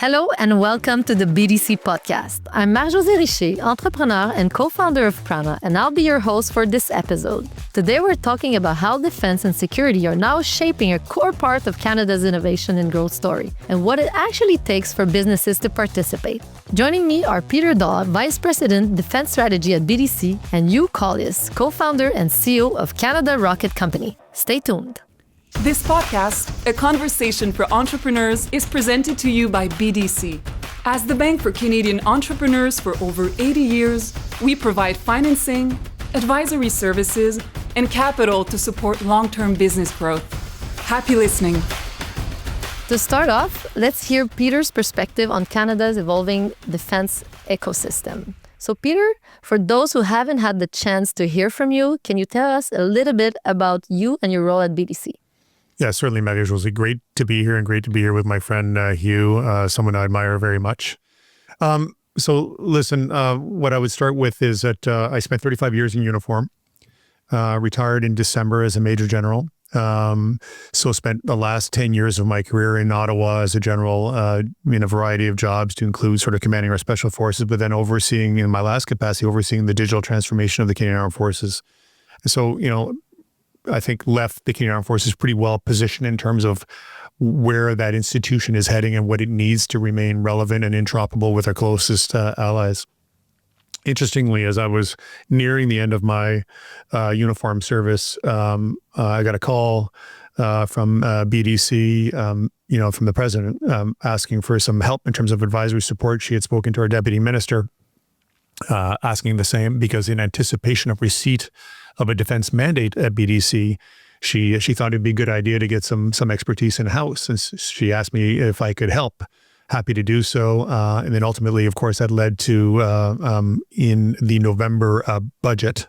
Hello and welcome to the BDC podcast. I'm Marie-Josée Richer, entrepreneur and co-founder of Prana, and I'll be your host for this episode. Today we're talking about how defense and security are now shaping a core part of Canada's innovation and growth story, and what it actually takes for businesses to participate. Joining me are Peter Dawe, Vice President, Defense Strategy at BDC, and Hugh, Kolias, co-founder and CEO of Canada Rocket Company. Stay tuned. This podcast, A Conversation for Entrepreneurs, is presented to you by BDC. As the bank for Canadian entrepreneurs for over 80 years, we provide financing, advisory services, and capital to support long-term business growth. Happy listening. To start off, let's hear Peter's perspective on Canada's evolving defense ecosystem. So Peter, for those who haven't had the chance to hear from you, can you tell us a little bit about you and your role at BDC? Yeah, certainly, Marie-Josée. Great to be here and great to be here with my friend Hugh, someone I admire very much. So listen, what I would start with is that I spent 35 years in uniform, retired in December as a Major General. So spent the last 10 years of my career in Ottawa as a general in a variety of jobs to include sort of commanding our special forces, but then overseeing, in my last capacity, overseeing the digital transformation of the Canadian Armed Forces. So, I think left the Canadian Armed Forces pretty well positioned in terms of where that institution is heading and what it needs to remain relevant and interoperable with our closest allies. Interestingly, as I was nearing the end of my uniform service, I got a call from BDC, from the president, asking for some help in terms of advisory support. She had spoken to our deputy minister, asking the same, because in anticipation of receipt of a defense mandate at BDC, she thought it'd be a good idea to get some expertise in-house. And she asked me if I could help. Happy to do so. And then ultimately, of course, that led to, in the November budget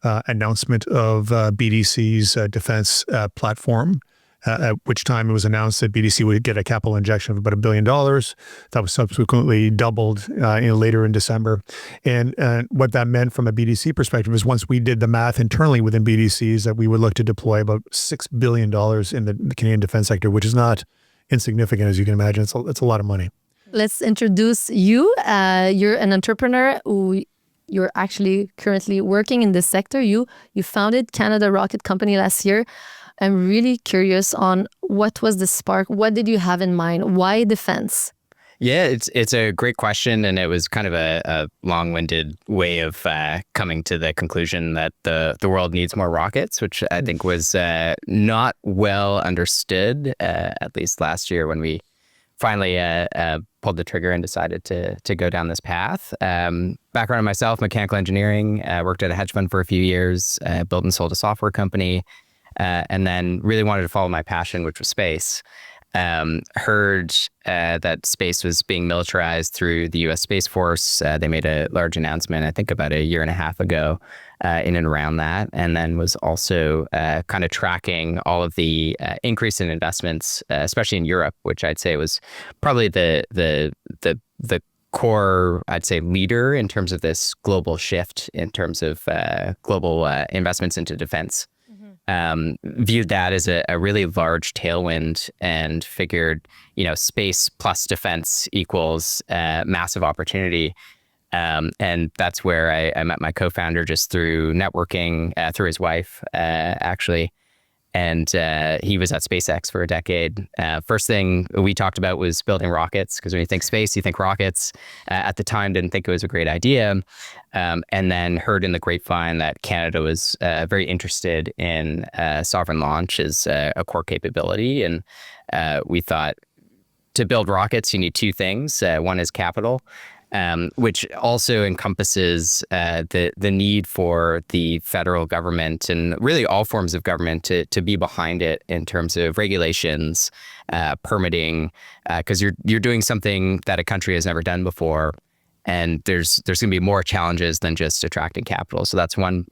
announcement of BDC's defense platform, at which time it was announced that BDC would get a capital injection of about $1 billion. That was subsequently doubled later in December. And what that meant from a BDC perspective is once we did the math internally within BDCs that we would look to deploy about $6 billion in the Canadian defense sector, which is not insignificant, as you can imagine. It's a lot of money. Let's introduce you. You're an entrepreneur who you're actually currently working in this sector. You founded Canada Rocket Company last year. I'm really curious on what was the spark? What did you have in mind? Why defense? Yeah, it's a great question, and it was kind of a long-winded way of coming to the conclusion that the world needs more rockets, which I think was not well understood, at least last year when we finally pulled the trigger and decided to go down this path. Background on myself, mechanical engineering, worked at a hedge fund for a few years, built and sold a software company, and then really wanted to follow my passion, which was space. Heard that space was being militarized through the U.S. Space Force. They made a large announcement, I think about a year and a half ago, in and around that, and then was also kind of tracking all of the increase in investments, especially in Europe, which I'd say was probably the core, I'd say, leader in terms of this global shift in terms of global investments into defense. Viewed that as a really large tailwind and figured, space plus defense equals massive opportunity. And that's where I met my co-founder just through networking, through his wife, actually. And he was at SpaceX for a decade. First thing we talked about was building rockets, because when you think space, you think rockets. At the time, didn't think it was a great idea. And then heard in the grapevine that Canada was very interested in sovereign launch as a core capability. And we thought to build rockets, you need two things. One is capital, which also encompasses the need for the federal government and really all forms of government to be behind it in terms of regulations, permitting, because you're doing something that a country has never done before, and there's going to be more challenges than just attracting capital. So that's one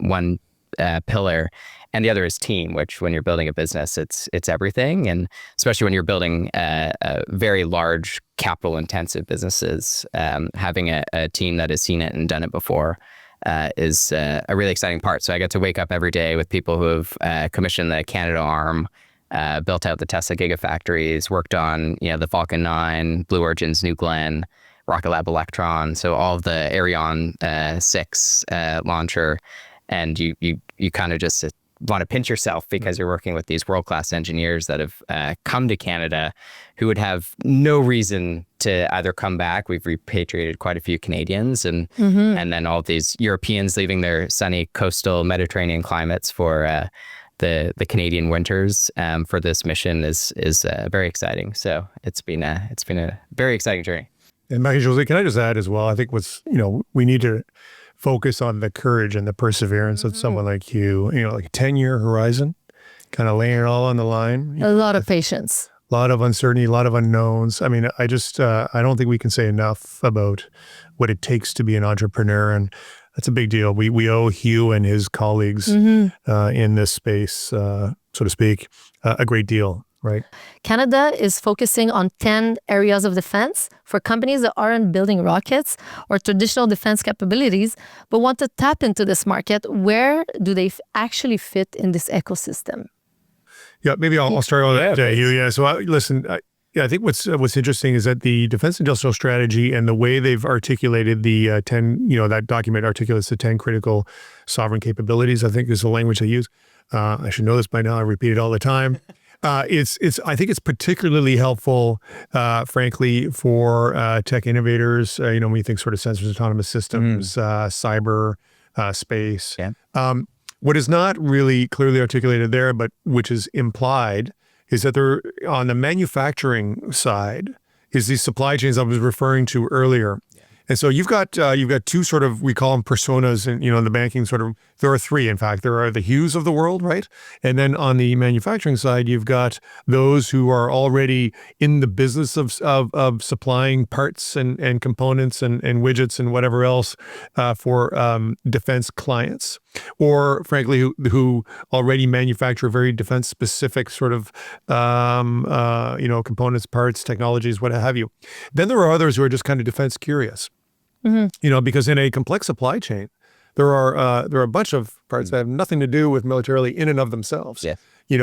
pillar. And the other is team, which when you're building a business, it's everything. And especially when you're building very large capital intensive businesses, having a team that has seen it and done it before is a really exciting part. So I get to wake up every day with people who have commissioned the Canada arm built out the Tesla Gigafactories, worked on the Falcon 9, Blue Origin's New Glenn, Rocket Lab Electron, so all of the Ariane 6 launcher, and you kind of just want to pinch yourself because you're working with these world-class engineers that have come to Canada who would have no reason to either come back. We've repatriated quite a few Canadians, and then all these Europeans leaving their sunny coastal Mediterranean climates for the Canadian winters for this mission is very exciting. So it's been a very exciting journey. And Marie-Josée, can I just add as well? I think we need to focus on the courage and the perseverance of someone like you, like a 10-year horizon, kind of laying it all on the line. A lot of patience. A lot of uncertainty, a lot of unknowns. I mean, I don't think we can say enough about what it takes to be an entrepreneur. And that's a big deal. We owe Hugh and his colleagues in this space, so to speak, a great deal. Right. Canada is focusing on 10 areas of defense for companies that aren't building rockets or traditional defense capabilities, but want to tap into this market. Where do they actually fit in this ecosystem? Yeah, maybe I'll start on that, Hugh. Yeah. So I think what's interesting is that the Defense Industrial Strategy and the way they've articulated the 10, that document articulates the 10 critical sovereign capabilities, I think is the language they use. I should know this by now. I repeat it all the time. I think it's particularly helpful, frankly, for tech innovators. When you think sort of sensors, autonomous systems, cyber, space. Yeah. What is not really clearly articulated there, but which is implied, is that they're on the manufacturing side is these supply chains I was referring to earlier. Yeah. And so you've got two sort of, we call them personas in the banking sort of, there are three, in fact. There are the Hughes of the world, right? And then on the manufacturing side, you've got those who are already in the business of supplying parts and components and widgets and whatever else for defense clients, or frankly, who already manufacture very defense-specific sort of components, parts, technologies, what have you. Then there are others who are just kind of defense curious. Because in a complex supply chain, there are a bunch of parts that have nothing to do with militarily in and of themselves. Yeah.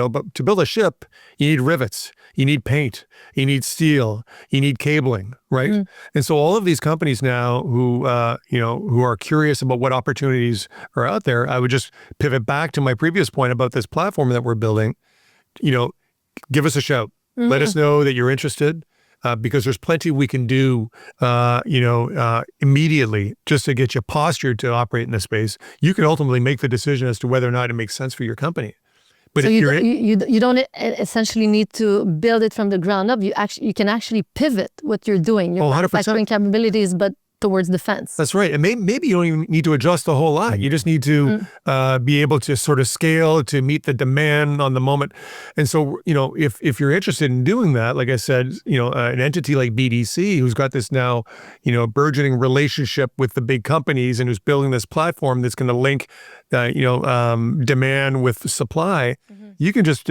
But to build a ship, you need rivets, you need paint, you need steel, you need cabling, right? And so all of these companies now who are curious about what opportunities are out there, I would just pivot back to my previous point about this platform that we're building. Give us a shout. Let us know that you're interested. Because there's plenty we can do, immediately just to get you postured to operate in this space. You can ultimately make the decision as to whether or not it makes sense for your company. But so if you don't essentially need to build it from the ground up. You can actually pivot what you're doing. Your manufacturing capabilities, but towards defense. That's right. And maybe you don't even need to adjust a whole lot. You just need to be able to sort of scale to meet the demand on the moment. And so, if you're interested in doing that, like I said, an entity like BDC, who's got this now, burgeoning relationship with the big companies and who's building this platform that's going to link, demand with supply, you can just,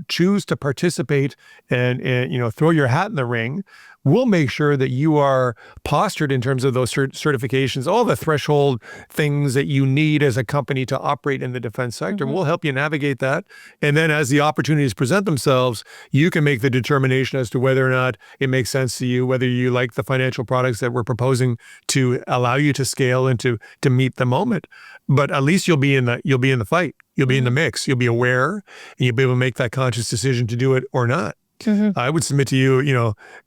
choose to participate and throw your hat in the ring. We'll make sure that you are postured in terms of those certifications, all the threshold things that you need as a company to operate in the defense sector. We'll help you navigate that. And then as the opportunities present themselves, you can make the determination as to whether or not it makes sense to you, whether you like the financial products that we're proposing to allow you to scale and to meet the moment. But at least you'll be in the fight. You'll be in the mix. You'll be aware, and you'll be able to make that conscious decision to do it or not. I would submit to you,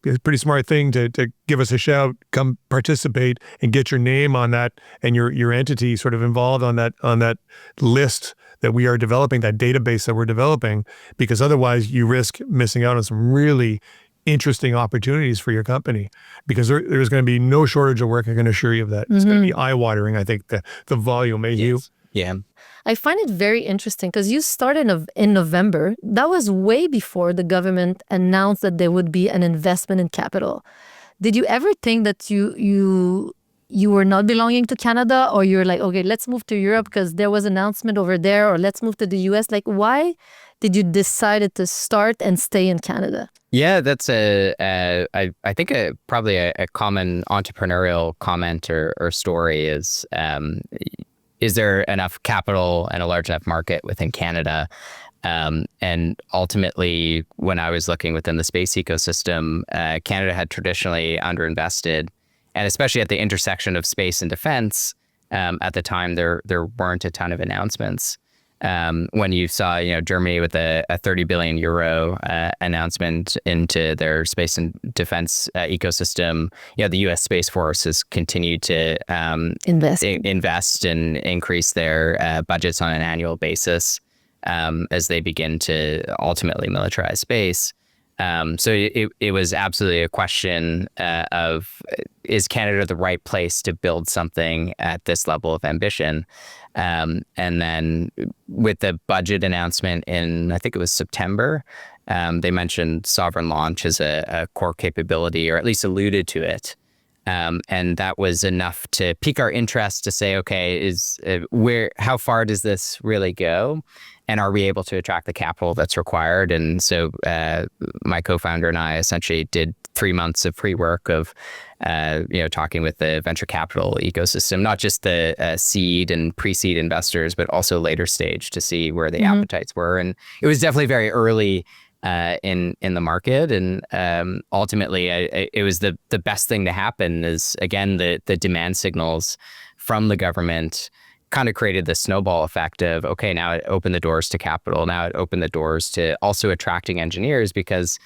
it's a pretty smart thing to give us a shout, come participate and get your name on that and your entity sort of involved on that list that we are developing, that database that we're developing, because otherwise you risk missing out on some really interesting opportunities for your company, because there's going to be no shortage of work. I can assure you of that. It's going to be eye-watering, I think, the volume, Hugh? Yeah. I find it very interesting because you started in November. That was way before the government announced that there would be an investment in capital. Did you ever think that you were not belonging to Canada, or you're like, okay, let's move to Europe because there was an announcement over there, or let's move to the US? Like, why did you decide to start and stay in Canada? Yeah, that's I think probably a common entrepreneurial comment or story is there enough capital and a large enough market within Canada? And ultimately, when I was looking within the space ecosystem, Canada had traditionally underinvested, and especially at the intersection of space and defense, at the time there weren't a ton of announcements. When you saw, Germany with a 30 billion euro announcement into their space and defense ecosystem, the U.S. Space Force has continued to invest and increase their budgets on an annual basis as they begin to ultimately militarize space. So it was absolutely a question of, is Canada the right place to build something at this level of ambition? And then with the budget announcement in, I think it was September, they mentioned sovereign launch as a core capability, or at least alluded to it. And that was enough to pique our interest to say, okay, how far does this really go? And are we able to attract the capital that's required? And so my co-founder and I essentially did 3 months of pre-work of, talking with the venture capital ecosystem, not just the seed and pre-seed investors, but also later stage to see where the appetites were. And it was definitely very early in the market. And ultimately, it was the best thing to happen is, again, the demand signals from the government kind of created the snowball effect of, okay, now it opened the doors to capital. Now it opened the doors to also attracting engineers, because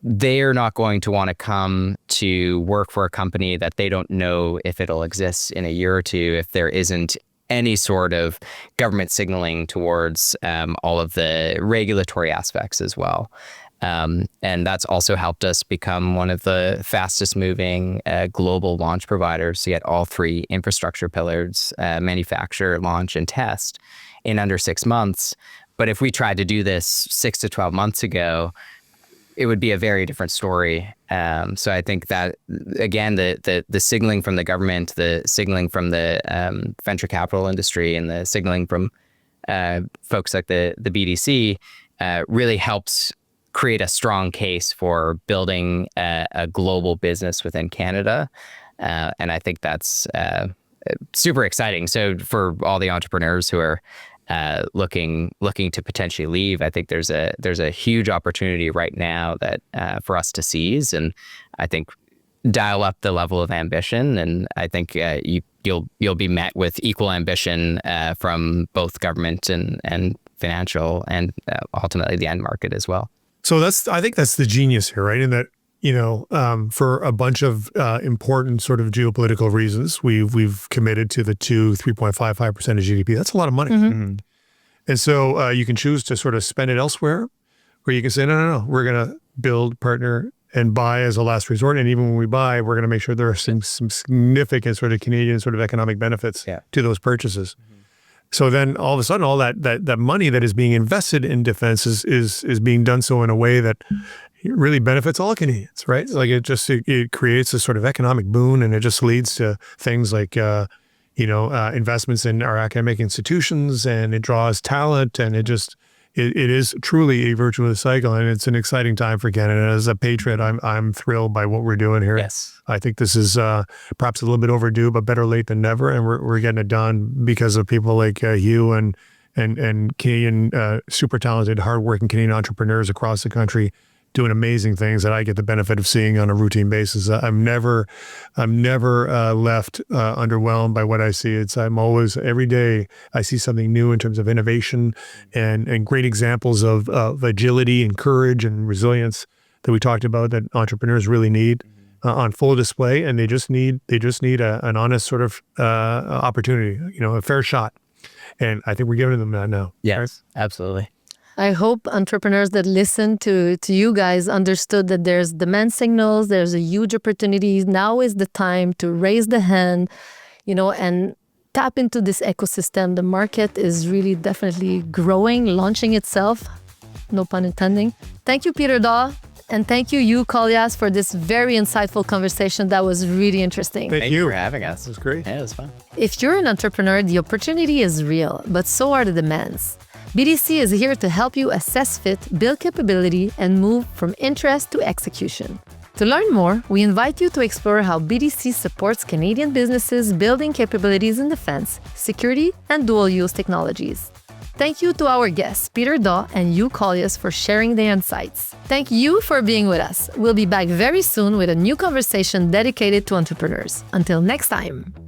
they're not going to want to come to work for a company that they don't know if it'll exist in a year or two, if there isn't any sort of government signaling towards all of the regulatory aspects as well. And that's also helped us become one of the fastest moving global launch providers to get all 3 infrastructure pillars, manufacture, launch, and test in under 6 months. But if we tried to do this 6 to 12 months ago, it would be a very different story. So I think that, again, the signaling from the government, the signaling from the venture capital industry, and the signaling from folks like the BDC really helps create a strong case for building a global business within Canada. And I think that's super exciting. So for all the entrepreneurs who are looking to potentially leave, I think there's a huge opportunity right now that for us to seize, and I think dial up the level of ambition. And I think you'll be met with equal ambition from both government and financial, and ultimately the end market as well. So I think that's the genius here, right? In that, for a bunch of important sort of geopolitical reasons, we've committed to the 3.55% of GDP. That's a lot of money. And so you can choose to sort of spend it elsewhere, or you can say, no, we're going to build, partner, and buy as a last resort. And even when we buy, we're going to make sure there are some significant sort of Canadian sort of economic benefits to those purchases. So then all of a sudden, all that money that is being invested in defense is being done so in a way that really benefits all Canadians, right? Like it creates a sort of economic boon, and it just leads to things like, investments in our academic institutions, and it draws talent, and it is truly a virtuous cycle, and it's an exciting time for Canada. As a patriot, I'm thrilled by what we're doing here. Yes. I think this is perhaps a little bit overdue, but better late than never, and we're getting it done because of people like Hugh and Canadian super talented, hardworking Canadian entrepreneurs across the country doing amazing things that I get the benefit of seeing on a routine basis. I'm never left underwhelmed by what I see. I'm always, every day, I see something new in terms of innovation and great examples of agility and courage and resilience that we talked about that entrepreneurs really need on full display. And they just need an honest sort of opportunity, a fair shot. And I think we're giving them that now. Yes, right? Absolutely. I hope entrepreneurs that listen to you guys understood that there's demand signals, there's a huge opportunity. Now is the time to raise the hand, and tap into this ecosystem. The market is really definitely growing, launching itself, no pun intending. Thank you, Peter Dawe, and thank you, Hugh Kolias, for this very insightful conversation. That was really interesting. Thank you for having us. It was great. Yeah, it was fun. If you're an entrepreneur, the opportunity is real, but so are the demands. BDC is here to help you assess fit, build capability, and move from interest to execution. To learn more, we invite you to explore how BDC supports Canadian businesses building capabilities in defense, security, and dual-use technologies. Thank you to our guests, Peter Dawe and Hugh Kolias, for sharing their insights. Thank you for being with us. We'll be back very soon with a new conversation dedicated to entrepreneurs. Until next time.